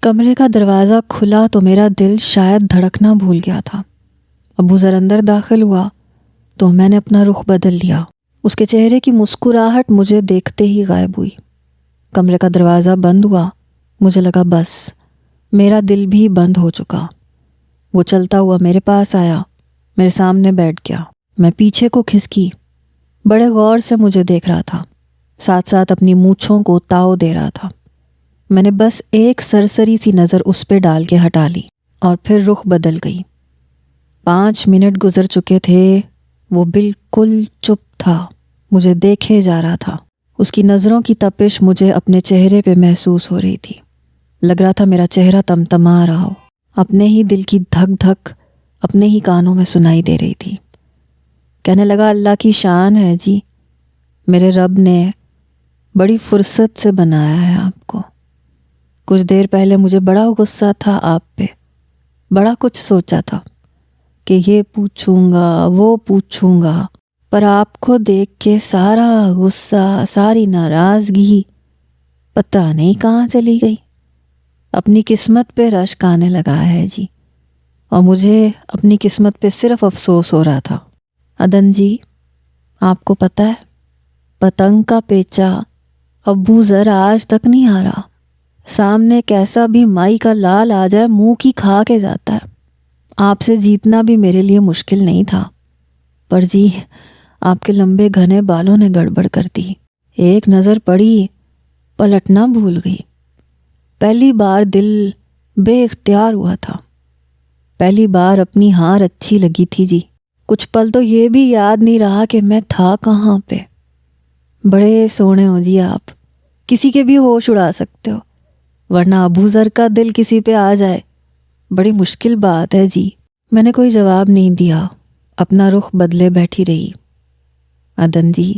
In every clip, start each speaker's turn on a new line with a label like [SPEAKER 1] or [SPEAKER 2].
[SPEAKER 1] کمرے کا دروازہ کھلا تو میرا دل شاید دھڑکنا بھول گیا تھا۔ ابو ذر اندر داخل ہوا تو میں نے اپنا رخ بدل لیا۔ اس کے چہرے کی مسکراہٹ مجھے دیکھتے ہی غائب ہوئی۔ کمرے کا دروازہ بند ہوا۔ مجھے لگا بس میرا دل بھی بند ہو چکا۔ وہ چلتا ہوا میرے پاس آیا، میرے سامنے بیٹھ گیا۔ میں پیچھے کو کھسکی، بڑے غور سے مجھے دیکھ رہا تھا، ساتھ ساتھ اپنی مونچھوں کو تاؤ دے رہا تھا۔ میں نے بس ایک سرسری سی نظر اس پہ ڈال کے ہٹا لی اور پھر رخ بدل گئی۔ 5 منٹ گزر چکے تھے۔ وہ بالکل چپ تھا، مجھے دیکھے جا رہا تھا۔ اس کی نظروں کی تپش مجھے اپنے چہرے پہ محسوس ہو رہی تھی۔ لگ رہا تھا میرا چہرہ تمتما رہا ہو۔ اپنے ہی دل کی دھک دھک اپنے ہی کانوں میں سنائی دے رہی تھی۔ کہنے لگا، اللہ کی شان ہے جی، میرے رب نے بڑی فرصت سے بنایا ہے آپ کو۔ کچھ دیر پہلے مجھے بڑا غصہ تھا آپ پہ، بڑا کچھ سوچا تھا کہ یہ پوچھوں گا وہ پوچھوں گا، پر آپ کو دیکھ کے سارا غصہ، ساری ناراضگی پتہ نہیں کہاں چلی گئی۔ اپنی قسمت پہ رشک آنے لگا ہے جی، اور مجھے اپنی قسمت پہ صرف افسوس ہو رہا تھا۔ عدن جی، آپ کو پتہ ہے پتنگ کا پیچا ابو ذر آج تک نہیں آ رہا۔ سامنے کیسا بھی مائی کا لال آ جائے منہ کی کھا کے جاتا ہے۔ آپ سے جیتنا بھی میرے لیے مشکل نہیں تھا، پر جی آپ کے لمبے گھنے بالوں نے گڑبڑ کر دی۔ ایک نظر پڑی، پلٹنا بھول گئی۔ پہلی بار دل بے اختیار ہوا تھا، پہلی بار اپنی ہار اچھی لگی تھی جی۔ کچھ پل تو یہ بھی یاد نہیں رہا کہ میں تھا کہاں پہ۔ بڑے سونے ہو جی آپ، کسی کے بھی ہوش اڑا سکتے ہو، ورنہ ابو ذر کا دل کسی پہ آ جائے بڑی مشکل بات ہے جی۔ میں نے کوئی جواب نہیں دیا، اپنا رخ بدلے بیٹھی رہی۔ عدن جی،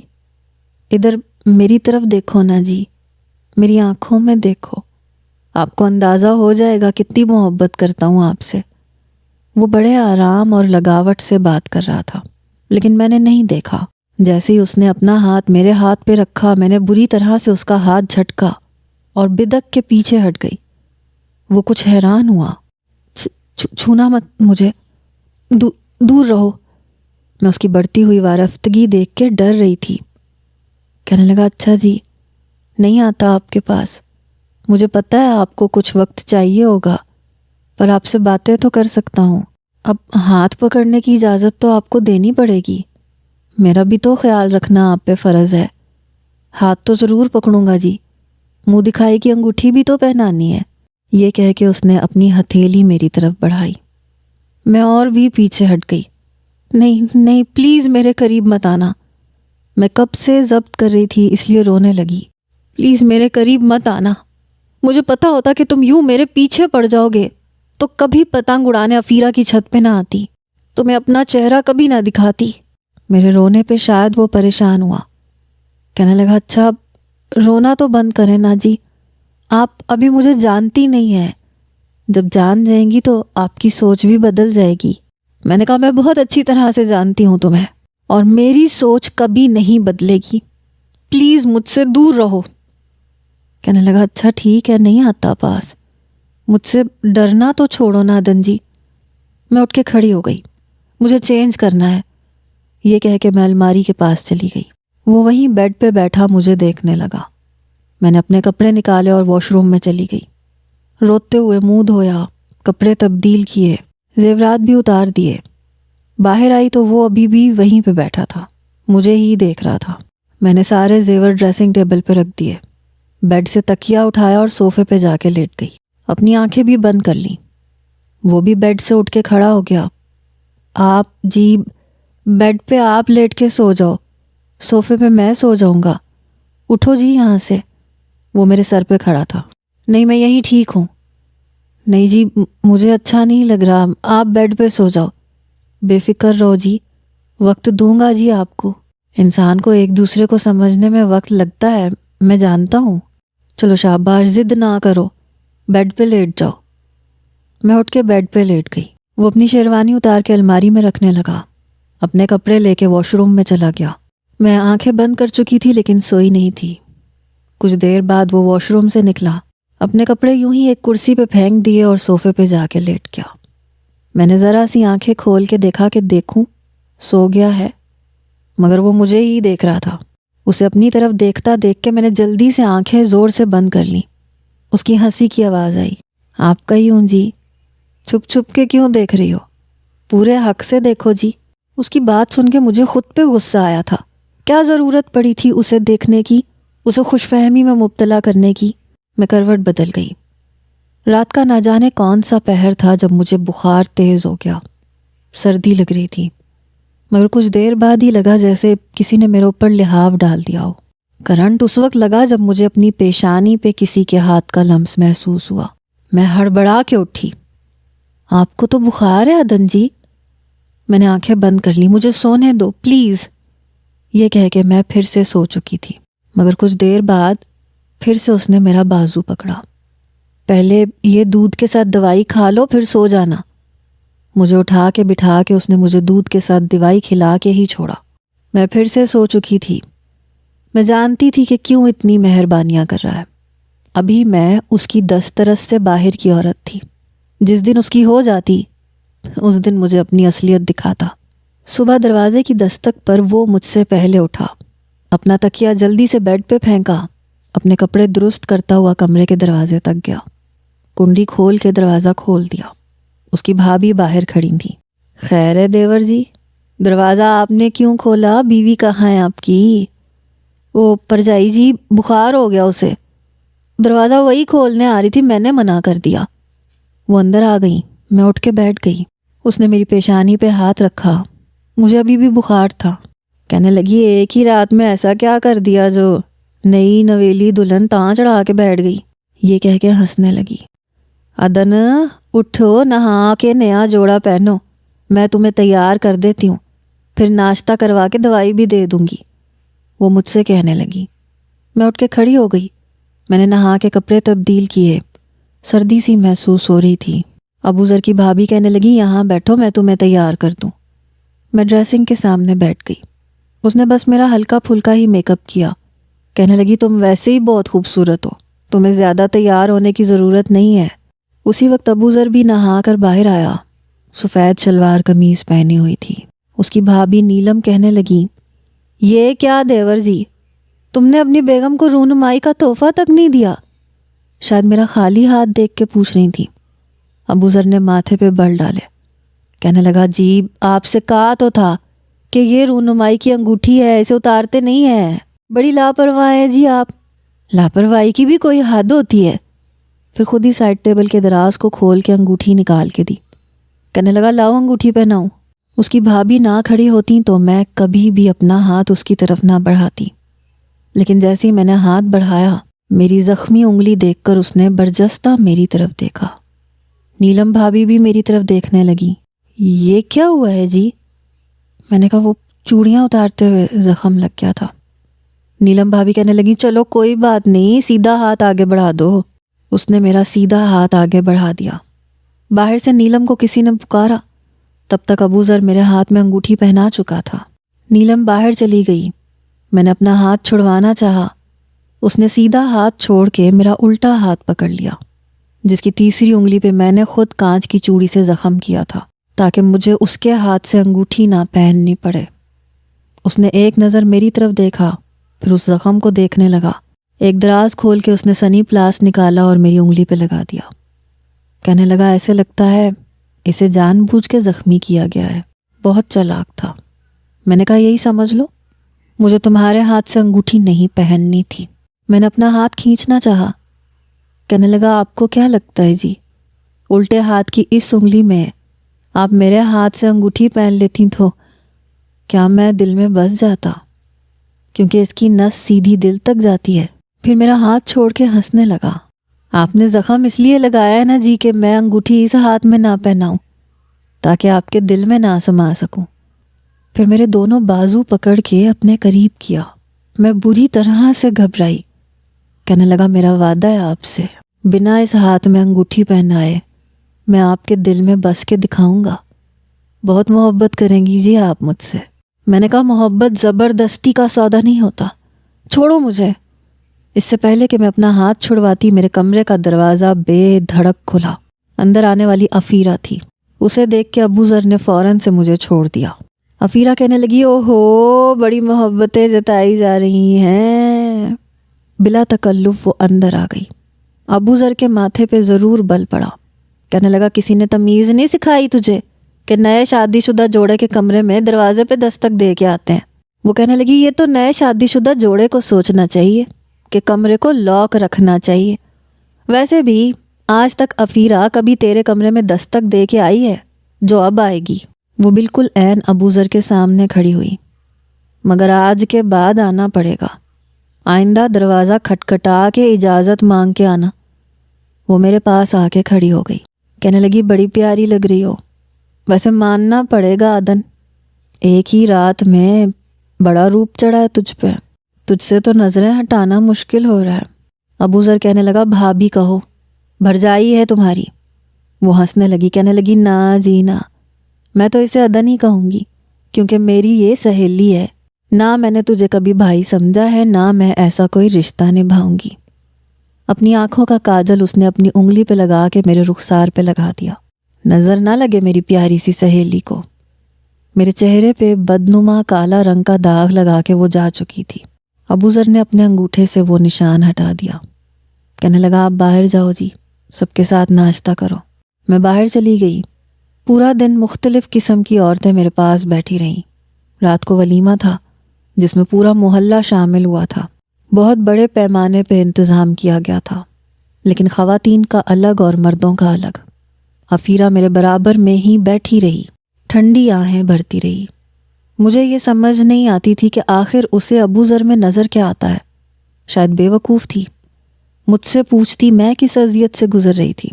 [SPEAKER 1] ادھر میری طرف دیکھو نا جی، میری آنکھوں میں دیکھو، آپ کو اندازہ ہو جائے گا کتنی محبت کرتا ہوں آپ سے۔ وہ بڑے آرام اور لگاوٹ سے بات کر رہا تھا، لیکن میں نے نہیں دیکھا۔ جیسے ہی اس نے اپنا ہاتھ میرے ہاتھ پہ رکھا، میں نے بری طرح سے اس کا ہاتھ جھٹکا اور بدک کے پیچھے ہٹ گئی۔ وہ کچھ حیران ہوا۔ چھونا مت مجھے، دور رہو۔ میں اس کی بڑھتی ہوئی وارفتگی دیکھ کے ڈر رہی تھی۔ کہنے لگا، اچھا جی، نہیں آتا آپ کے پاس، مجھے پتہ ہے آپ کو کچھ وقت چاہیے ہوگا، پر آپ سے باتیں تو کر سکتا ہوں۔ اب ہاتھ پکڑنے کی اجازت تو آپ کو دینی پڑے گی، میرا بھی تو خیال رکھنا آپ پہ فرض ہے۔ ہاتھ تو ضرور پکڑوں گا جی، منہ دکھائی کی انگوٹھی بھی تو پہنانی ہے۔ یہ کہہ کے اس نے اپنی ہتھیلی میری طرف بڑھائی۔ میں اور بھی پیچھے ہٹ گئی۔ نہیں پلیز میرے قریب مت آنا۔ میں کب سے ضبط کر رہی تھی، اس لیے رونے لگی۔ پلیز میرے قریب مت آنا۔ مجھے پتا ہوتا کہ تم یوں میرے پیچھے پڑ جاؤ گے تو کبھی پتنگ اڑانے افیرا کی چھت پہ نہ آتی، تمہیں اپنا چہرہ کبھی نہ دکھاتی۔ میرے رونے پہ شاید وہ پریشان ہوا۔ کہنے لگا، اچھا رونا تو بند کریں نا جی، آپ ابھی مجھے جانتی نہیں ہیں، جب جان جائیں گی تو آپ کی سوچ بھی بدل جائے گی۔ میں نے کہا، میں بہت اچھی طرح سے جانتی ہوں تمہیں، اور میری سوچ کبھی نہیں بدلے گی، پلیز مجھ سے دور رہو۔ کہنے لگا، اچھا ٹھیک ہے، نہیں آتا پاس، مجھ سے ڈرنا تو چھوڑو نا عدن جی۔ میں اٹھ کے کھڑی ہو گئی، مجھے چینج کرنا ہے، یہ کہہ کے میں الماری کے پاس چلی گئی۔ وہ وہیں بیڈ پہ بیٹھا مجھے دیکھنے لگا۔ میں نے اپنے کپڑے نکالے اور واش روم میں چلی گئی۔ روتے ہوئے منہ دھویا، کپڑے تبدیل کیے، زیورات بھی اتار دیے۔ باہر آئی تو وہ ابھی بھی وہیں پہ بیٹھا تھا، مجھے ہی دیکھ رہا تھا۔ میں نے سارے زیور ڈریسنگ ٹیبل پہ رکھ دیے، بیڈ سے تکیا اٹھایا اور صوفے پہ جا کے لیٹ گئی۔ اپنی آنکھیں بھی بند کر لیں۔ وہ بھی بیڈ سے اٹھ کے کھڑا ہو گیا۔ آپ جی، بیڈ پہ آپ لیٹ کے سو جاؤ، صوفے پہ میں سو جاؤں گا، اٹھو جی یہاں سے۔ وہ میرے سر پہ کھڑا تھا۔ نہیں، میں یہیں ٹھیک ہوں۔ نہیں جی، مجھے اچھا نہیں لگ رہا، آپ بیڈ پہ سو جاؤ، بے فکر رہو جی، وقت دوں گا جی آپ کو۔ انسان کو ایک دوسرے کو سمجھنے میں وقت لگتا ہے، میں جانتا ہوں۔ چلو شاباش، ضد نہ کرو، بیڈ پہ لیٹ جاؤ۔ میں اٹھ کے بیڈ پہ لیٹ گئی۔ وہ اپنی شیروانی اتار کے الماری میں رکھنے لگا، اپنے کپڑے لے کے واش روم میں چلا گیا۔ میں آنکھیں بند کر چکی تھی لیکن سوئی نہیں تھی۔ کچھ دیر بعد وہ واش روم سے نکلا۔ اپنے کپڑے یوں ہی ایک کرسی پہ پھینک دیے اور صوفے پہ جا کے لیٹ گیا۔ میں نے ذرا سی آنکھیں کھول کے دیکھا کہ دیکھوں سو گیا ہے، مگر وہ مجھے ہی دیکھ رہا تھا۔ اسے اپنی طرف دیکھتا دیکھ کے میں نے جلدی سے آنکھیں زور سے بند کر لیں۔ اس کی ہنسی کی آواز آئی، آپ کا ہی ہوں جی، چھپ چھپ کے کیوں دیکھ رہی ہو؟ پورے حق سے دیکھو جی۔ اس کی بات سن کے مجھے خود پہ غصہ آیا تھا۔ کیا ضرورت پڑی تھی اسے دیکھنے کی، اسے خوش فہمی میں مبتلا کرنے کی؟ میں کروٹ بدل گئی۔ رات کا نہ جانے کون سا پہر تھا جب مجھے بخار تیز ہو گیا۔ سردی لگ رہی تھی، مگر کچھ دیر بعد ہی لگا جیسے کسی نے میرے اوپر لحاف ڈال دیا ہو۔ کرنٹ اس وقت لگا جب مجھے اپنی پیشانی پہ کسی کے ہاتھ کا لمس محسوس ہوا۔ میں ہڑبڑا کے اٹھی۔ آپ کو تو بخار ہے عدن جی؟ میں نے آنکھیں بند کر لی۔ مجھے سونے دو پلیز، یہ کہہ کے میں پھر سے سو چکی تھی۔ مگر کچھ دیر بعد پھر سے اس نے میرا بازو پکڑا۔ پہلے یہ دودھ کے ساتھ دوائی کھا لو پھر سو جانا۔ مجھے اٹھا کے بٹھا کے اس نے مجھے دودھ کے ساتھ دوائی کھلا کے ہی چھوڑا۔ میں پھر سے سو چکی تھی۔ میں جانتی تھی کہ کیوں اتنی مہربانیاں کر رہا ہے۔ ابھی میں اس کی دسترس سے باہر کی عورت تھی۔ جس دن اس کی ہو جاتی اس دن مجھے اپنی اصلیت دکھاتا۔ صبح دروازے کی دستک پر وہ مجھ سے پہلے اٹھا، اپنا تکیہ جلدی سے بیڈ پہ پھینکا، اپنے کپڑے درست کرتا ہوا کمرے کے دروازے تک گیا، کنڈی کھول کے دروازہ کھول دیا۔ اس کی بھابھی باہر کھڑی تھی۔ خیر ہے دیور جی، دروازہ آپ نے کیوں کھولا؟ بیوی کہاں ہے آپ کی؟ وہ پرجائی جی بخار ہو گیا اسے، دروازہ وہی کھولنے آ رہی تھی، میں نے منع کر دیا۔ وہ اندر آ گئی۔ میں اٹھ کے بیٹھ گئی۔ اس نے میری پیشانی پہ ہاتھ رکھا۔ مجھے ابھی بھی بخار تھا۔ کہنے لگی ایک ہی رات میں ایسا کیا کر دیا جو نئی نویلی دلہن تاں چڑھا کے بیٹھ گئی؟ یہ کہہ کے ہنسنے لگی۔ عدن اٹھو، نہا کے نیا جوڑا پہنو، میں تمہیں تیار کر دیتی ہوں، پھر ناشتہ کروا کے دوائی بھی دے دوں گی، وہ مجھ سے کہنے لگی۔ میں اٹھ کے کھڑی ہو گئی۔ میں نے نہا کے کپڑے تبدیل کیے۔ سردی سی محسوس ہو رہی تھی۔ ابو ذر کی بھابھی کہنے لگی یہاں بیٹھو میں تمہیں تیار کر دوں۔ میں ڈریسنگ کے سامنے بیٹھ گئی۔ اس نے بس میرا ہلکا پھلکا ہی میک اپ کیا۔ کہنے لگی تم ویسے ہی بہت خوبصورت ہو، تمہیں زیادہ تیار ہونے کی ضرورت نہیں ہے۔ اسی وقت ابو ذر بھی نہا کر باہر آیا۔ سفید شلوار قمیض پہنی ہوئی تھی۔ اس کی بھابھی نیلم کہنے لگی یہ کیا دیور جی، تم نے اپنی بیگم کو رونمائی کا تحفہ تک نہیں دیا؟ شاید میرا خالی ہاتھ دیکھ کے پوچھ رہی تھی۔ ابو ذر نے ماتھے پہ بل ڈالے۔ کہنے لگا جی آپ سے کہا تو تھا کہ یہ رونمائی کی انگوٹھی ہے، اسے اتارتے نہیں ہیں، بڑی لاپرواہ ہے جی آپ۔ لاپرواہی کی بھی کوئی حد ہوتی ہے۔ پھر خود ہی سائڈ ٹیبل کے دراز کو کھول کے انگوٹھی نکال کے دی۔ کہنے لگا لاؤ انگوٹھی پہناؤں۔ اس کی بھابھی نہ کھڑی ہوتی تو میں کبھی بھی اپنا ہاتھ اس کی طرف نہ بڑھاتی، لیکن جیسے ہی میں نے ہاتھ بڑھایا میری زخمی انگلی دیکھ کر اس نے برجستہ میری طرف دیکھا۔ نیلم بھابھی بھی میری طرف دیکھنے لگی۔ یہ کیا ہوا ہے جی؟ میں نے کہا وہ چوڑیاں اتارتے ہوئے زخم لگ گیا تھا۔ نیلم بھابھی کہنے لگی چلو کوئی بات نہیں، سیدھا ہاتھ آگے بڑھا دو۔ اس نے میرا سیدھا ہاتھ آگے بڑھا دیا۔ باہر سے نیلم کو کسی نے پکارا۔ تب تک ابو ذر میرے ہاتھ میں انگوٹھی پہنا چکا تھا۔ نیلم باہر چلی گئی۔ میں نے اپنا ہاتھ چھڑوانا چاہا۔ اس نے سیدھا ہاتھ چھوڑ کے میرا الٹا ہاتھ پکڑ لیا، جس کی تیسری انگلی پہ میں نے خود کانچ کی چوڑی سے زخم کیا تھا تاکہ مجھے اس کے ہاتھ سے انگوٹھی نہ پہننی پڑے۔ اس نے ایک نظر میری طرف دیکھا، پھر اس زخم کو دیکھنے لگا۔ ایک دراز کھول کے اس نے سنی پلاس نکالا اور میری انگلی پہ لگا دیا۔ کہنے لگا ایسے لگتا ہے اسے جان بوجھ کے زخمی کیا گیا ہے، بہت چالاک تھا۔ میں نے کہا یہی سمجھ لو، مجھے تمہارے ہاتھ سے انگوٹھی نہیں پہننی تھی۔ میں نے اپنا ہاتھ کھینچنا چاہا۔ کہنے لگا آپ کو کیا لگتا ہے جی، الٹے ہاتھ کی اس انگلی میں آپ میرے ہاتھ سے انگوٹھی پہن لیتی تو کیا میں دل میں بس جاتا؟ کیونکہ اس کی نس سیدھی دل تک جاتی ہے۔ پھر میرا ہاتھ چھوڑ کے ہنسنے لگا۔ آپ نے زخم اس لیے لگایا ہے نا جی کہ میں انگوٹھی اس ہاتھ میں نہ پہناؤں تاکہ آپ کے دل میں نہ سما سکوں۔ پھر میرے دونوں بازو پکڑ کے اپنے قریب کیا۔ میں بری طرح سے گھبرائی۔ کہنے لگا میرا وعدہ ہے آپ سے، بنا اس ہاتھ میں انگوٹھی پہنائے میں آپ کے دل میں بس کے دکھاؤں گا۔ بہت محبت کریں گی جی آپ مجھ سے۔ میں نے کہا محبت زبردستی کا سودا نہیں ہوتا، چھوڑو مجھے، اس سے پہلے کہ میں اپنا ہاتھ چھڑواتی میرے کمرے کا دروازہ بے دھڑک کھلا۔ اندر آنے والی عفیرہ تھی۔ اسے دیکھ کے ابو ذر نے فوراً سے مجھے چھوڑ دیا۔ عفیرہ کہنے لگی، او ہو بڑی محبتیں جتائی جا رہی ہیں۔ بلا تکلف وہ اندر آ گئی۔ ابو ذر کے ماتھے پہ ضرور بل پڑا۔ کہنے لگا، کسی نے تمیز نہیں سکھائی تجھے کہ نئے شادی شدہ جوڑے کے کمرے میں دروازے پہ دستک دے کے آتے ہیں؟ وہ کہنے لگی، یہ تو نئے شادی شدہ جوڑے کو سوچنا چاہیے کہ کمرے کو لاک رکھنا چاہیے۔ ویسے بھی آج تک عفیرہ کبھی تیرے کمرے میں دستک دے کے آئی ہے جو اب آئے گی؟ وہ بالکل عین ابو ذر کے سامنے کھڑی ہوئی۔ مگر آج کے بعد آنا پڑے گا، آئندہ دروازہ کھٹکھٹا کے اجازت مانگ کے آنا۔ وہ میرے پاس آ کے کھڑی ہو گئی۔ کہنے لگی، بڑی پیاری لگ رہی ہو، ویسے ماننا پڑے گا عدن، ایک ہی رات میں بڑا روپ چڑھا ہے تجھ پہ، تجھ سے تو نظریں ہٹانا مشکل ہو رہا ہے۔ ابو ذر کہنے لگا، بھابھی کہو، بھرجائی ہے تمہاری۔ وہ ہنسنے لگی، کہنے لگی، نا جی نا، میں تو اسے عدن ہی کہوں گی، کیونکہ میری یہ سہیلی ہے۔ نہ میں نے تجھے کبھی بھائی سمجھا ہے، نہ میں ایسا کوئی رشتہ نبھاؤں گی۔ اپنی آنکھوں کا کاجل اس نے اپنی انگلی پہ لگا کے میرے رخسار پہ لگا دیا۔ نظر نہ لگے میری پیاری سی سہیلی کو۔ میرے چہرے پہ بدنما کالا رنگ کا داغ لگا کے وہ جا چکی تھی۔ ابو ذر نے اپنے انگوٹھے سے وہ نشان ہٹا دیا۔ کہنے لگا، آپ باہر جاؤ جی، سب کے ساتھ ناشتہ کرو۔ میں باہر چلی گئی۔ پورا دن مختلف قسم کی عورتیں میرے پاس بیٹھی رہیں۔ رات کو ولیمہ تھا جس میں پورا محلہ شامل ہوا تھا۔ بہت بڑے پیمانے پہ انتظام کیا گیا تھا، لیکن خواتین کا الگ اور مردوں کا الگ۔ عفیرہ میرے برابر میں ہی بیٹھی رہی، ٹھنڈی آہیں بھرتی رہی۔ مجھے یہ سمجھ نہیں آتی تھی کہ آخر اسے ابو ذر میں نظر کیا آتا ہے۔ شاید بے وقوف تھی، مجھ سے پوچھتی میں کس اذیت سے گزر رہی تھی۔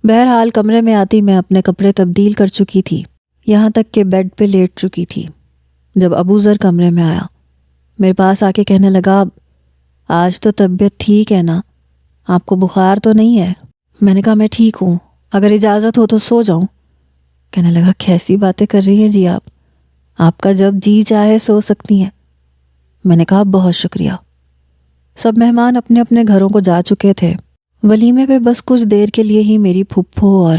[SPEAKER 1] بہرحال کمرے میں آتی میں اپنے کپڑے تبدیل کر چکی تھی، یہاں تک کہ بیڈ پہ لیٹ چکی تھی۔ جب ابو ذر کمرے میں آیا، میرے پاس آ کے کہنے لگا، آج تو طبیعت ٹھیک ہے نا؟ آپ کو بخار تو نہیں ہے؟ میں نے کہا، میں ٹھیک ہوں، اگر اجازت ہو تو سو جاؤں۔ کہنے لگا، کیسی باتیں کر رہی ہیں جی آپ کا جب جی چاہے سو سکتی ہیں۔ میں نے کہا، بہت شکریہ۔ سب مہمان اپنے اپنے گھروں کو جا چکے تھے۔ ولیمے پہ بس کچھ دیر کے لیے ہی میری پھپھو اور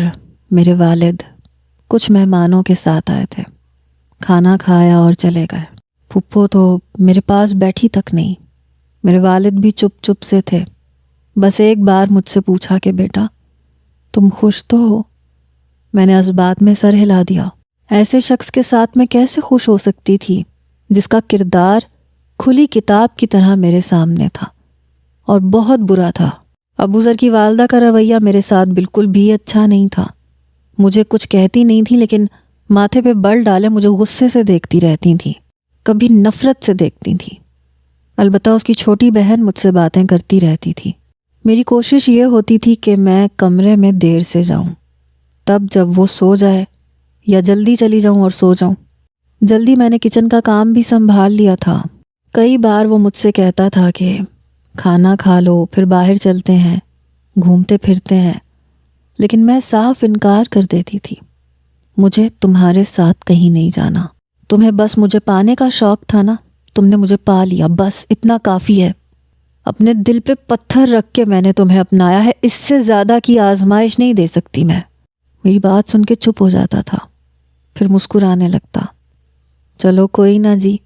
[SPEAKER 1] میرے والد کچھ مہمانوں کے ساتھ آئے تھے۔ کھانا کھایا اور چلے گئے۔ پھپھو تو میرے پاس بیٹھی تک نہیں۔ میرے والد بھی چپ چپ سے تھے۔ بس ایک بار مجھ سے پوچھا کہ بیٹا تم خوش تو ہو؟ میں نے اس بات میں سر ہلا دیا۔ ایسے شخص کے ساتھ میں کیسے خوش ہو سکتی تھی جس کا کردار کھلی کتاب کی طرح میرے سامنے تھا اور بہت برا تھا۔ ابو ذر کی والدہ کا رویہ میرے ساتھ بالکل بھی اچھا نہیں تھا۔ مجھے کچھ کہتی نہیں تھی، لیکن ماتھے پہ بل ڈالے مجھے غصے سے دیکھتی رہتی تھی، کبھی نفرت سے دیکھتی تھی۔ البتہ اس کی چھوٹی بہن مجھ سے باتیں کرتی رہتی تھی۔ میری کوشش یہ ہوتی تھی کہ میں کمرے میں دیر سے جاؤں، تب جب وہ سو جائے، یا جلدی چلی جاؤں اور سو جاؤں۔ جلدی میں نے کچن کا کام بھی سنبھال لیا تھا۔ کئی بار وہ مجھ سے کہتا تھا کہ کھانا کھا لو پھر باہر چلتے ہیں، گھومتے پھرتے ہیں، لیکن میں صاف انکار کر دیتی تھی۔ مجھے تمہارے ساتھ کہیں نہیں جانا۔ تمہیں بس مجھے پانے کا شوق تھا نا، تم نے مجھے پا لیا، بس اتنا کافی ہے۔ اپنے دل پہ پتھر رکھ کے میں نے تمہیں اپنایا ہے، اس سے زیادہ کی آزمائش نہیں دے سکتی میں۔ میری بات سن کے چپ ہو جاتا تھا، پھر مسکرانے لگتا۔ چلو کوئی نہ جی،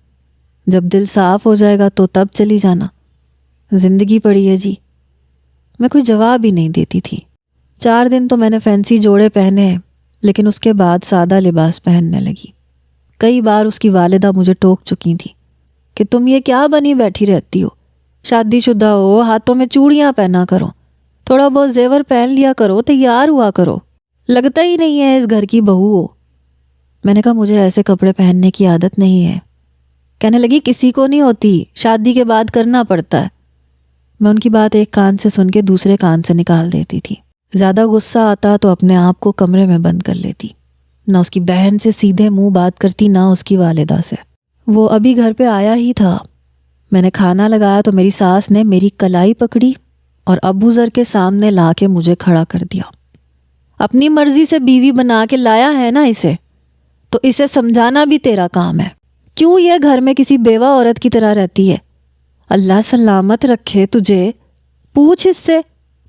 [SPEAKER 1] جب دل صاف ہو جائے گا تو تب چلی جانا، زندگی پڑی ہے جی۔ میں کوئی جواب ہی نہیں دیتی تھی۔ 4 دن تو میں نے فینسی جوڑے پہنے، لیکن اس کے بعد سادہ لباس پہننے لگی۔ کئی بار اس کی والدہ مجھے ٹوک چکی تھی کہ تم یہ کیا بنی بیٹھی رہتی ہو، شادی شدہ ہو، ہاتھوں میں چوڑیاں پہنا کرو، تھوڑا بہت زیور پہن لیا کرو، تیار ہوا کرو، لگتا ہی نہیں ہے اس گھر کی بہو ہو۔ میں نے کہا، مجھے ایسے کپڑے پہننے کی عادت نہیں ہے۔ کہنے لگی، کسی کو نہیں ہوتی، شادی کے بعد کرنا پڑتا ہے۔ میں ان کی بات ایک کان سے سن کے دوسرے کان سے نکال دیتی تھی۔ زیادہ غصہ آتا تو اپنے آپ کو کمرے میں بند کر لیتی، نہ اس کی بہن سے سیدھے منہ بات کرتی، نہ اس کی والدہ سے۔ وہ ابھی گھر پہ آیا ہی تھا۔ میں نے کھانا لگایا تو میری ساس نے میری کلائی پکڑی اور ابو ذر کے سامنے لا کے مجھے کھڑا کر دیا۔ اپنی مرضی سے بیوی بنا کے لایا ہے نا اسے، تو اسے سمجھانا بھی تیرا کام ہے۔ کیوں یہ گھر میں کسی بیوہ عورت کی طرح رہتی ہے؟ اللہ سلامت رکھے تجھے. پوچھ اس سے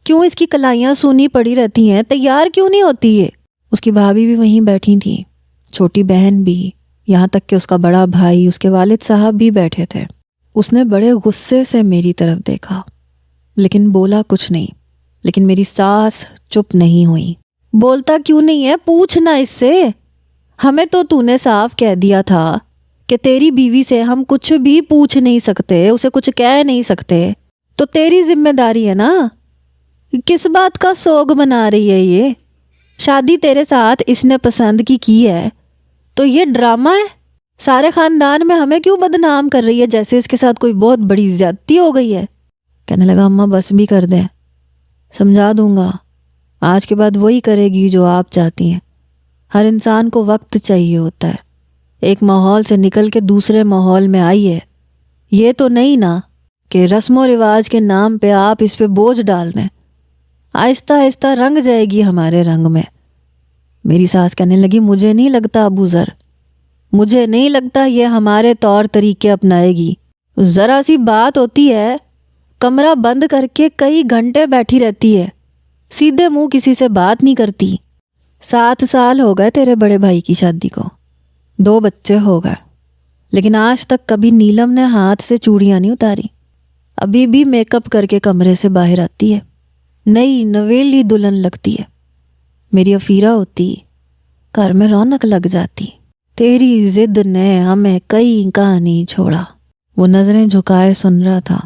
[SPEAKER 1] کیوں اس کی کلائیاں سونی پڑی رہتی ہیں, تیار کیوں نہیں ہوتی یہ؟ اس کی بھابھی بھی وہیں بیٹھی تھی, چھوٹی بہن بھی, یہاں تک کہ اس کا بڑا بھائی, اس کے والد صاحب بھی بیٹھے تھے. اس نے بڑے غصے سے میری طرف دیکھا لیکن بولا کچھ نہیں. لیکن میری ساس چپ نہیں ہوئی. بولتا کیوں نہیں ہے, پوچھنا اس سے. ہمیں تو نے صاف کہہ دیا تھا کہ تیری بیوی سے ہم کچھ بھی پوچھ نہیں سکتے, اسے کچھ کہہ نہیں سکتے, تو تیری ذمہ داری ہے نا. کس بات کا سوگ بنا رہی ہے یہ؟ شادی تیرے ساتھ اس نے پسند کی ہے تو یہ ڈرامہ ہے. سارے خاندان میں ہمیں کیوں بدنام کر رہی ہے جیسے اس کے ساتھ کوئی بہت بڑی زیادتی ہو گئی ہے. کہنے لگا اماں بس بھی کر دیں, سمجھا دوں گا. آج کے بعد وہی کرے گی جو آپ چاہتی ہیں. ہر انسان کو وقت چاہیے ہوتا ہے, ایک ماحول سے نکل کے دوسرے ماحول میں آئی ہے. یہ تو نہیں نا کہ رسم و رواج کے نام پہ آپ اس پہ بوجھ ڈال دیں. آہستہ آہستہ رنگ جائے گی ہمارے رنگ میں. میری ساس کہنے لگی مجھے نہیں لگتا ابو ذر, مجھے نہیں لگتا یہ ہمارے طور طریقے اپنائے گی. ذرا سی بات ہوتی ہے کمرہ بند کر کے کئی گھنٹے بیٹھی رہتی ہے, سیدھے منہ کسی سے بات نہیں کرتی. 7 سال ہو گئے تیرے بڑے بھائی کی شادی کو, 2 بچے ہو گئے, لیکن آج تک کبھی نیلم نے ہاتھ سے چوڑیاں نہیں اتاری. ابھی بھی میک اپ کر کے کمرے سے باہر آتی ہے, نئی نویلی دلہن لگتی ہے. میری افیرہ ہوتی, گھر میں رونق لگ جاتی. تیری ضد نے ہمیں کئی کا نہیں چھوڑا. وہ نظریں جھکائے سن رہا تھا,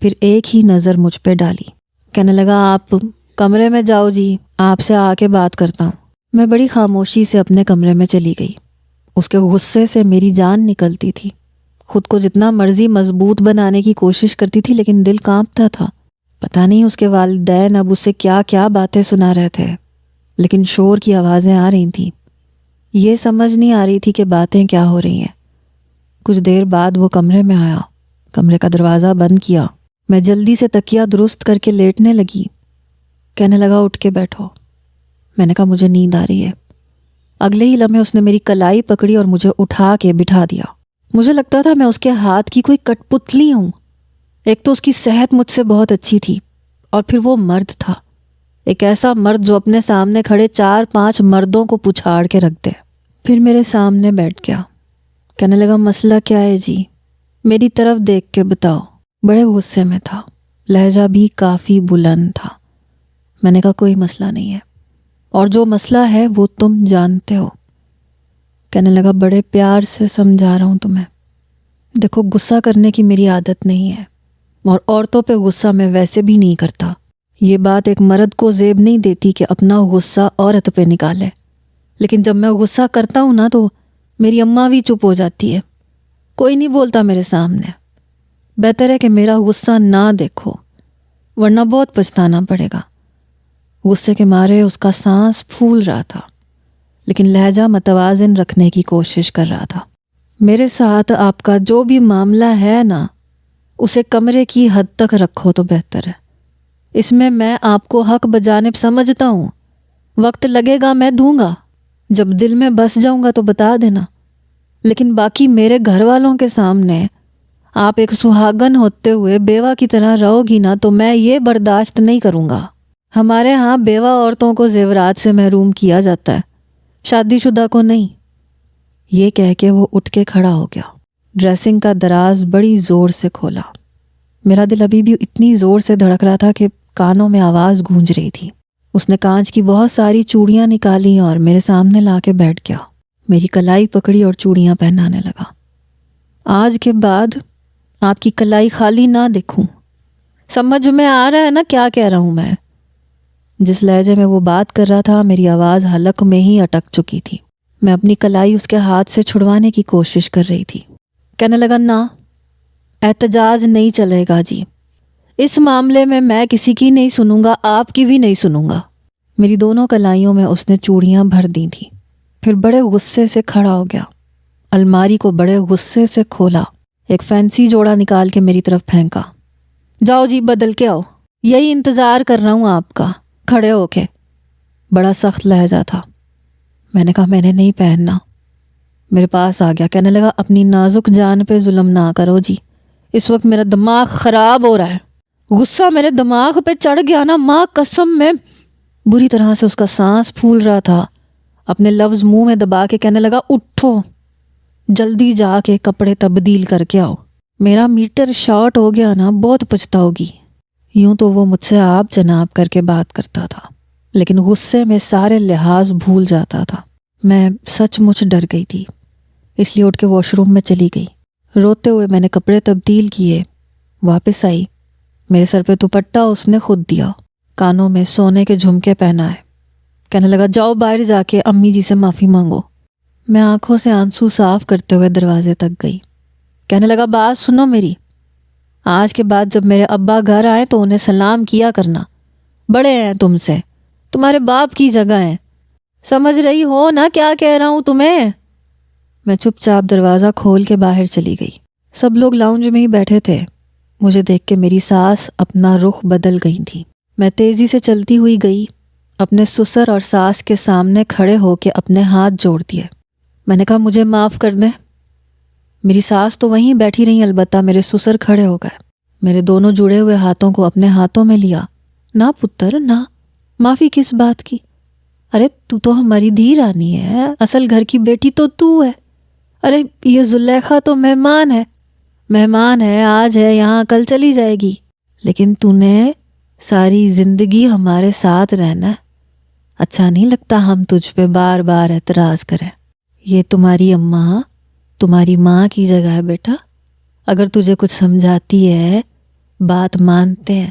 [SPEAKER 1] پھر ایک ہی نظر مجھ پہ ڈالی. کہنے لگا آپ کمرے میں جاؤ جی, آپ سے آ کے بات کرتا ہوں. میں بڑی خاموشی سے اپنے کمرے میں چلی گئی. اس کے غصے سے میری جان نکلتی تھی. خود کو جتنا مرضی مضبوط بنانے کی کوشش کرتی تھی لیکن دل کانپتا تھا. پتہ نہیں اس کے والدین اب اسے کیا کیا باتیں سنا رہے تھے, لیکن شور کی آوازیں آ رہی تھیں. یہ سمجھ نہیں آ رہی تھی کہ باتیں کیا ہو رہی ہیں. کچھ دیر بعد وہ کمرے میں آیا, کمرے کا دروازہ بند کیا. میں جلدی سے تکیہ درست کر کے لیٹنے لگی. کہنے لگا اٹھ کے بیٹھو. میں نے کہا مجھے نیند آ رہی ہے. اگلے ہی لمحے اس نے میری کلائی پکڑی اور مجھے اٹھا کے بٹھا دیا. مجھے لگتا تھا میں اس کے ہاتھ کی کوئی کٹ پتلی ہوں. ایک تو اس کی صحت مجھ سے بہت اچھی تھی, اور پھر وہ مرد تھا, ایک ایسا مرد جو اپنے سامنے کھڑے 4-5 مردوں کو پچھاڑ کے رکھ دے. پھر میرے سامنے بیٹھ گیا. کہنے لگا مسئلہ کیا ہے جی, میری طرف دیکھ کے بتاؤ. بڑے غصے میں تھا, لہجہ بھی کافی بلند تھا. میں نے کہا کوئی مسئلہ نہیں ہے, اور جو مسئلہ ہے وہ تم جانتے ہو. کہنے لگا بڑے پیار سے سمجھا رہا ہوں تمہیں. دیکھو غصہ کرنے کی میری عادت نہیں ہے, اور عورتوں پہ غصہ میں ویسے بھی نہیں کرتا. یہ بات ایک مرد کو زیب نہیں دیتی کہ اپنا غصہ عورت پہ نکالے, لیکن جب میں غصہ کرتا ہوں نا تو میری اماں بھی چپ ہو جاتی ہے. کوئی نہیں بولتا میرے سامنے. بہتر ہے کہ میرا غصہ نہ دیکھو, ورنہ بہت پچھتانا پڑے گا. غصے کے مارے اس کا سانس پھول رہا تھا, لیکن لہجہ متوازن رکھنے کی کوشش کر رہا تھا. میرے ساتھ آپ کا جو بھی معاملہ ہے نا, اسے کمرے کی حد تک رکھو تو بہتر ہے. اس میں آپ کو حق بجانب سمجھتا ہوں. وقت لگے گا میں دوں گا, جب دل میں بس جاؤں گا تو بتا دینا. لیکن باقی میرے گھر والوں کے سامنے آپ ایک سہاگن ہوتے ہوئے بیوہ کی طرح رہو گی نا, تو میں یہ برداشت نہیں کروں گا. ہمارے ہاں بیوہ عورتوں کو زیورات سے محروم کیا جاتا ہے, شادی شدہ کو نہیں. یہ کہہ کے وہ اٹھ کے کھڑا ہو گیا. ڈریسنگ کا دراز بڑی زور سے کھولا. میرا دل ابھی بھی اتنی زور سے دھڑک رہا تھا کہ کانوں میں آواز گونج رہی تھی. اس نے کانچ کی بہت ساری چوڑیاں نکالی اور میرے سامنے لا کے بیٹھ گیا. میری کلائی پکڑی اور چوڑیاں پہنانے لگا. آج کے بعد آپ کی کلائی خالی نہ دیکھوں. سمجھ میں آ رہا ہے نا کیا کہہ رہا ہوں میں؟ جس لہجے میں وہ بات کر رہا تھا میری آواز حلق میں ہی اٹک چکی تھی. میں اپنی کلائی اس کے ہاتھ سے چھڑوانے کی کوشش کر رہی تھی. کہنے لگا نہ, احتجاج نہیں چلے گا جی. اس معاملے میں کسی کی نہیں سنوں گا, آپ کی بھی نہیں سنوں گا. میری دونوں کلائیوں میں اس نے چوڑیاں بھر دی تھیں. پھر بڑے غصے سے کھڑا ہو گیا. الماری کو بڑے غصے سے کھولا, ایک فینسی جوڑا نکال کے میری طرف پھینکا. جاؤ جی بدل کے آؤ, یہی انتظار کر رہا ہوں آپ کا, کھڑے ہو کے. بڑا سخت لہجہ تھا. میں نے کہا میں نے نہیں پہننا. میرے پاس آ گیا. کہنے لگا اپنی نازک جان پہ ظلم نہ کرو جی, اس وقت میرا دماغ خراب ہو رہا ہے. غصہ میرے دماغ پہ چڑھ گیا نا ماں قسم. میں بری طرح سے اس کا سانس پھول رہا تھا. اپنے لفظ منہ میں دبا کے کہنے لگا اٹھو, جلدی جا کے کپڑے تبدیل کر کے آؤ. میرا میٹر شارٹ ہو گیا نا, بہت پچھتاؤگی. یوں تو وہ مجھ سے آپ جناب کر کے بات کرتا تھا, لیکن غصے میں سارے لحاظ بھول جاتا تھا. میں سچ مچ ڈر گئی تھی, اس لیے اٹھ کے واش روم میں چلی گئی. روتے ہوئے میں نے کپڑے تبدیل کیے, واپس آئی. میرے سر پہ دوپٹہ اس نے خود دیا, کانوں میں سونے کے جھمکے پہنا ہے. کہنے لگا جاؤ باہر جا کے امی جی سے معافی مانگو. میں آنکھوں سے آنسو صاف کرتے ہوئے دروازے تک گئی. کہنے لگا بات سنو میری, آج کے بعد جب میرے ابا گھر آئے تو انہیں سلام کیا کرنا, بڑے ہیں تم سے, تمہارے باپ کی جگہ ہیں. سمجھ رہی ہو نا کیا کہہ رہا ہوں تمہیں؟ میں چپ چاپ دروازہ کھول کے باہر چلی گئی. سب لوگ لاؤنج میں ہی بیٹھے تھے. مجھے دیکھ کے میری ساس اپنا رخ بدل گئی تھی. میں تیزی سے چلتی ہوئی گئی, اپنے سسر اور ساس کے سامنے کھڑے ہو کے اپنے ہاتھ جوڑ دیے. میں نے کہا مجھے معاف کر دیں. میری ساس تو وہیں بیٹھی رہی, البتہ میرے سسر کھڑے ہو گئے. میرے دونوں جڑے ہوئے ہاتھوں کو اپنے ہاتھوں میں لیا. نہ پتر نہ, معافی کس بات کی؟ ارے تو ہماری دھی رانی ہے, اصل گھر کی بیٹی تو ہے. ارے یہ زلیخا تو مہمان ہے, آج ہے یہاں, کل چلی جائے گی. لیکن تو نے ساری زندگی ہمارے ساتھ رہنا ہے. اچھا نہیں لگتا ہم تجھ پہ بار بار اعتراض کریں. یہ تمہاری اماں تمہاری ماں کی جگہ ہے بیٹا. اگر تجھے کچھ سمجھاتی ہے بات مانتے ہیں,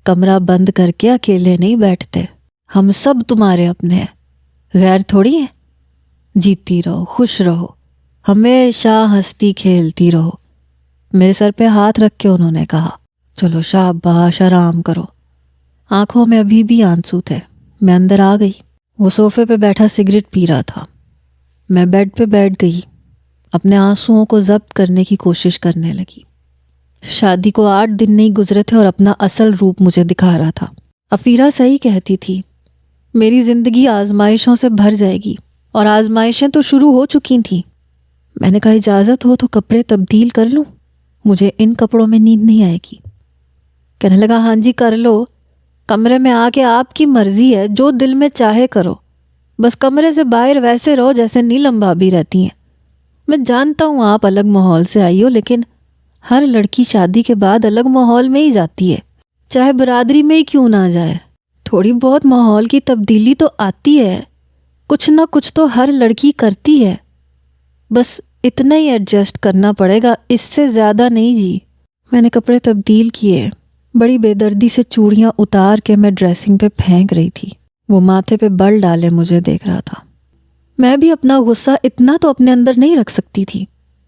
[SPEAKER 1] کمرہ بند کر کے اکیلے نہیں بیٹھتے. ہم سب تمہارے اپنے ہیں, غیر تھوڑی ہیں. جیتی رہو, خوش رہو, ہمیشہ ہنستی کھیلتی رہو. میرے سر پہ ہاتھ رکھ کے انہوں نے کہا چلو شاباش, آرام کرو. آنکھوں میں ابھی بھی آنسو تھے. میں اندر آ گئی. وہ صوفے پہ بیٹھا سگریٹ پی رہا تھا. میں بیڈ پہ بیٹھ گئی, اپنے آنسوؤں کو ضبط کرنے کی کوشش کرنے لگی. شادی کو 8 دن نہیں گزرے تھے اور اپنا اصل روپ مجھے دکھا رہا تھا. افیرہ صحیح کہتی تھی, میری زندگی آزمائشوں سے بھر جائے گی, اور آزمائشیں تو شروع ہو چکی تھیں. میں نے کہا اجازت ہو تو کپڑے تبدیل کر لوں, مجھے ان کپڑوں میں نیند نہیں آئے گی. کہنے لگا ہاں جی کر لو, کمرے میں آ کے آپ کی مرضی ہے, جو دل میں چاہے کرو, بس کمرے سے باہر ویسے رہو جیسے نیلم بھابی رہتی ہیں. میں جانتا ہوں آپ الگ ماحول سے آئی ہو, لیکن ہر لڑکی شادی کے بعد الگ ماحول میں ہی جاتی ہے, چاہے برادری میں ہی کیوں نہ جائے. تھوڑی بہت ماحول کی تبدیلی تو آتی ہے, کچھ نہ کچھ تو ہر لڑکی کرتی ہے, بس اتنا ہی ایڈجسٹ کرنا پڑے گا, اس سے زیادہ نہیں جی. میں نے کپڑے تبدیل کیے. بڑی بے دردی سے چوڑیاں اتار کے میں ڈریسنگ پہ پھینک رہی تھی. وہ ماتھے پہ بل ڈالے مجھے دیکھ رہا تھا. میں بھی اپنا غصہ اتنا تو اپنے اندر نہیں رکھ سکتی تھی,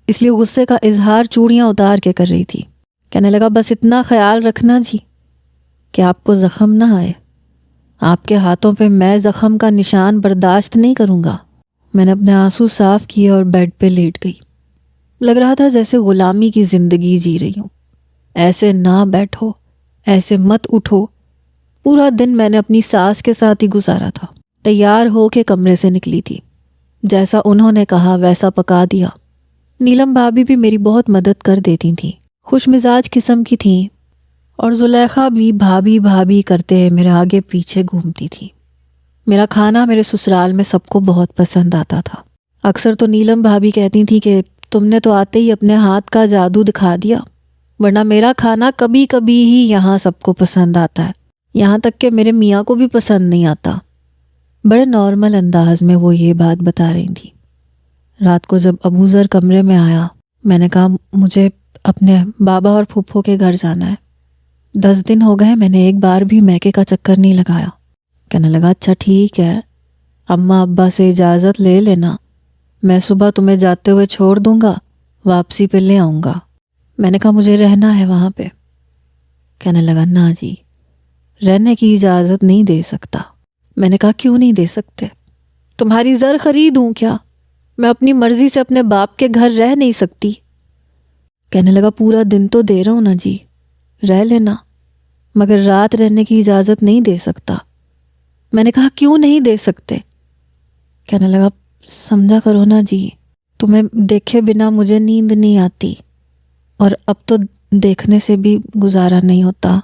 [SPEAKER 1] اس لیے غصے کا اظہار چوڑیاں اتار کے کر رہی تھی. کہنے لگا بس اتنا خیال رکھنا جی کہ آپ کو زخم نہ آئے. آپ کے ہاتھوں پہ میں زخم کا نشان برداشت نہیں کروں گا. میں نے اپنے آنسو صاف کیے اور بیڈ پہ لیٹ گئی. لگ رہا تھا جیسے غلامی کی زندگی جی رہی ہوں. ایسے نہ بیٹھو, ایسے مت اٹھو. پورا دن میں نے اپنی ساس کے ساتھ ہی گزارا تھا. تیار ہو کے کمرے سے نکلی تھی, جیسا انہوں نے کہا ویسا پکا دیا. نیلم بھابی بھی میری بہت مدد کر دیتی تھیں, خوش مزاج قسم کی تھیں, اور زلیخا بھی بھابی بھابی کرتے میرے آگے پیچھے گھومتی تھی. میرا کھانا میرے سسرال میں سب کو بہت پسند آتا تھا. اکثر تو نیلم بھابی کہتی تھی کہ تم نے تو آتے ہی اپنے ہاتھ کا جادو دکھا دیا, ورنہ میرا کھانا کبھی کبھی ہی یہاں سب کو پسند آتا ہے, یہاں تک کہ میرے میاں کو بھی پسند نہیں آتا. بڑے نارمل انداز میں وہ یہ بات بتا رہی تھی. رات کو جب ابو ذر کمرے میں آیا, میں نے کہا مجھے اپنے بابا اور پھپھو کے گھر جانا ہے. 10 دن ہو گئے میں نے ایک بار بھی میکے کا چکر نہیں لگایا. کہنے لگا اچھا ٹھیک ہے, اماں ابا سے اجازت لے لینا, میں صبح تمہیں جاتے ہوئے چھوڑ دوں گا, واپسی پہ لے آؤں گا. میں نے کہا مجھے رہنا ہے وہاں پہ. کہنے لگا نا جی رہنے کی اجازت نہیں دے سکتا. میں نے کہا کیوں نہیں دے سکتے؟ تمہاری زر خرید ہوں کیا؟ میں اپنی مرضی سے اپنے باپ کے گھر رہ نہیں سکتی. کہنے لگا پورا دن تو دے رہا ہوں نا جی, رہ لینا, مگر رات رہنے کی اجازت نہیں دے سکتا. میں نے کہا کیوں نہیں دے سکتے؟ کہنے لگا سمجھا کرو نا جی, تمہیں دیکھے بنا مجھے نیند نہیں آتی, اور اب تو دیکھنے سے بھی گزارا نہیں ہوتا۔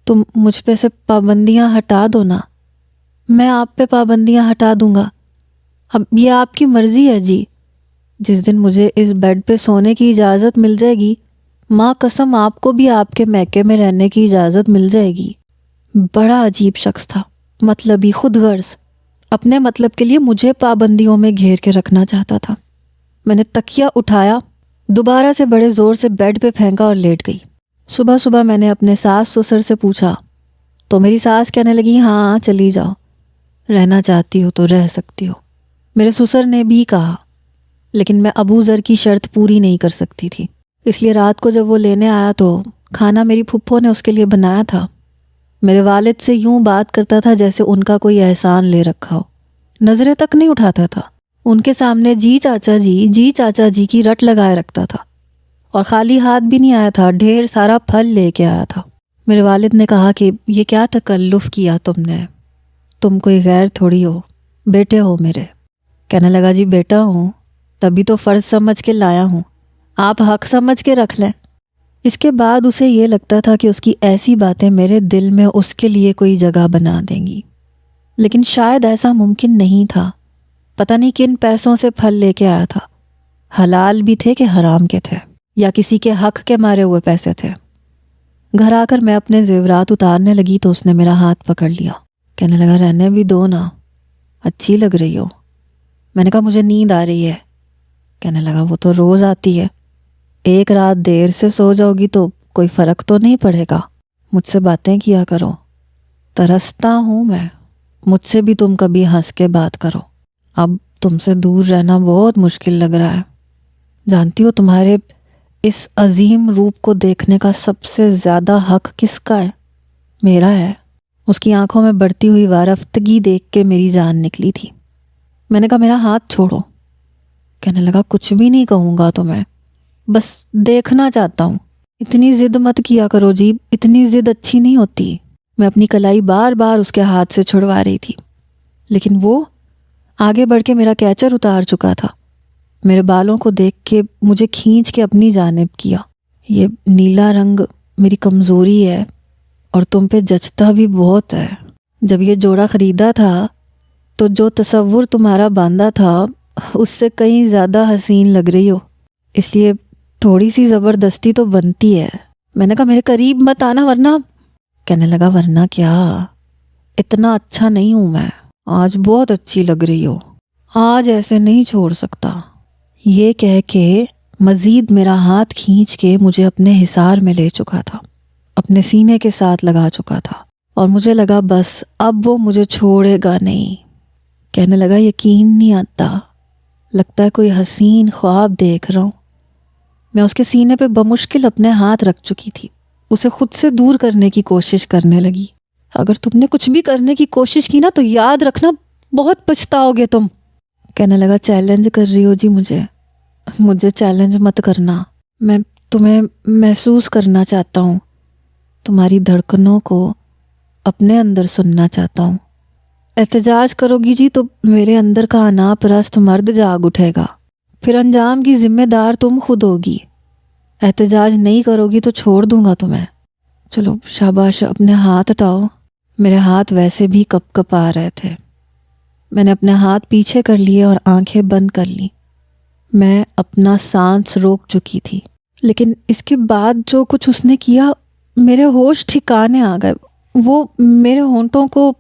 [SPEAKER 1] تم مجھ پہ سے پابندیاں ہٹا دو نا، میں آپ پہ پابندیاں ہٹا دوں گا۔ اب یہ آپ کی مرضی ہے جی، جس دن مجھے اس بیڈ پہ سونے کی اجازت مل جائے گی، ماں قسم آپ کو بھی آپ کے میکے میں رہنے کی اجازت مل جائے گی۔ بڑا عجیب شخص تھا، مطلبی، خود غرض، اپنے مطلب کے لیے مجھے پابندیوں میں گھیر کے رکھنا چاہتا تھا۔ میں نے تکیہ اٹھایا، دوبارہ سے بڑے زور سے بیڈ پہ پھینکا اور لیٹ گئی۔ صبح صبح میں نے اپنے ساس سسر سے پوچھا تو میری ساس کہنے لگی ہاں چلی جاؤ، رہنا چاہتی ہو تو رہ سکتی ہو۔ میرے سسر نے بھی کہا، لیکن میں ابو ذر کی شرط پوری نہیں کر سکتی تھی، اس لیے رات کو جب وہ لینے آیا تو کھانا میری پھپھو نے اس کے لیے بنایا تھا۔ میرے والد سے یوں بات کرتا تھا جیسے ان کا کوئی احسان لے رکھا ہو، نظریں تک نہیں اٹھاتا تھا۔ ان کے سامنے جی چاچا جی کی رٹ لگائے رکھتا تھا، اور خالی ہاتھ بھی نہیں آیا تھا، ڈھیر سارا پھل لے کے آیا تھا۔ میرے والد نے کہا کہ یہ کیا تکلف کیا تم نے، تم کوئی غیر تھوڑی ہو، بیٹے ہو میرے۔ کہنے لگا جی بیٹا ہوں، تبھی تو فرض سمجھ کے لایا ہوں، آپ حق سمجھ کے رکھ لیں۔ اس کے بعد اسے یہ لگتا تھا کہ اس کی ایسی باتیں میرے دل میں اس کے لیے کوئی جگہ بنا دیں گی، لیکن شاید ایسا ممکن نہیں تھا۔ پتہ نہیں کن پیسوں سے پھل لے کے آیا تھا، حلال بھی تھے کہ حرام کے تھے، یا کسی کے حق کے مارے ہوئے پیسے تھے۔ گھر آ کر میں اپنے زیورات اتارنے لگی تو اس نے میرا ہاتھ پکڑ لیا، کہنے لگا رہنے بھی دو نا، اچھی لگ رہی ہو۔ میں نے کہا مجھے نیند آ رہی ہے۔ کہنے لگا وہ تو روز آتی ہے، ایک رات دیر سے سو جاؤ گی تو کوئی فرق تو نہیں پڑے گا، مجھ سے باتیں کیا کرو، ترستا ہوں میں، مجھ سے بھی تم کبھی ہنس کے بات کرو۔ اب تم سے دور رہنا بہت مشکل لگ رہا ہے، جانتی ہو تمہارے اس عظیم روپ کو دیکھنے کا سب سے زیادہ حق کس کا ہے؟ میرا ہے۔ اس کی آنکھوں میں بڑھتی ہوئی وارفتگی دیکھ کے میری جان نکلی تھی۔ میں نے کہا میرا ہاتھ چھوڑو۔ کہنے لگا کچھ بھی نہیں کہوں گا تمہیں، بس دیکھنا چاہتا ہوں۔ اتنی ضد مت کیا کرو جی، اتنی ضد اچھی نہیں ہوتی۔ میں اپنی کلائی بار بار اس کے ہاتھ سے چھڑوا رہی تھی، لیکن وہ آگے بڑھ کے میرا کیچر اتار چکا تھا۔ میرے بالوں کو دیکھ کے مجھے کھینچ کے اپنی جانب کیا۔ یہ نیلا رنگ میری کمزوری ہے اور تم پہ جچتا بھی بہت ہے۔ جب یہ جوڑا خریدا تھا تو جو تصور تمہارا باندھا تھا اس سے کہیں زیادہ حسین لگ رہی ہو، اس لیے تھوڑی سی زبردستی تو بنتی ہے۔ میں نے کہا میرے قریب مت آنا ورنہ۔ کہنے لگا ورنہ کیا، اتنا اچھا نہیں ہوں میں، آج بہت اچھی لگ رہی ہو، آج ایسے نہیں چھوڑ سکتا۔ یہ کہہ کے مزید میرا ہاتھ کھینچ کے مجھے اپنے حصار میں لے چکا تھا، اپنے سینے کے ساتھ لگا چکا تھا، اور مجھے لگا بس اب وہ مجھے چھوڑے گا نہیں۔ کہنے لگا یقین نہیں آتا، لگتا ہے کوئی حسین خواب دیکھ رہا ہوں۔ میں اس کے سینے پہ بمشکل اپنے ہاتھ رکھ چکی تھی، اسے خود سے دور کرنے کی کوشش کرنے لگی۔ اگر تم نے کچھ بھی کرنے کی کوشش کی نا تو یاد رکھنا بہت پچھتاؤ گے تم۔ کہنے لگا چیلنج کر رہی ہو جی مجھے چیلنج مت کرنا، میں تمہیں محسوس کرنا چاہتا ہوں، تمہاری دھڑکنوں کو اپنے اندر سننا چاہتا ہوں۔ احتجاج کرو گی جی تو میرے اندر کا انا پرست مرد جاگ اٹھے گا، پھر انجام کی ذمہ دار تم خود ہوگی۔ احتجاج نہیں کرو گی تو چھوڑ دوں گا تمہیں۔ چلو شاباش، اپنے ہاتھ ہٹاؤ۔ میرے ہاتھ ویسے بھی کپ کپ آ رہے تھے۔ میں نے اپنے ہاتھ پیچھے کر لیے اور آنکھیں بند کر لی۔ میں اپنا سانس روک چکی تھی، لیکن اس کے بعد جو کچھ اس نے کیا میرے ہوش ٹھکانے آ گئے۔ وہ میرے ہونٹوں کو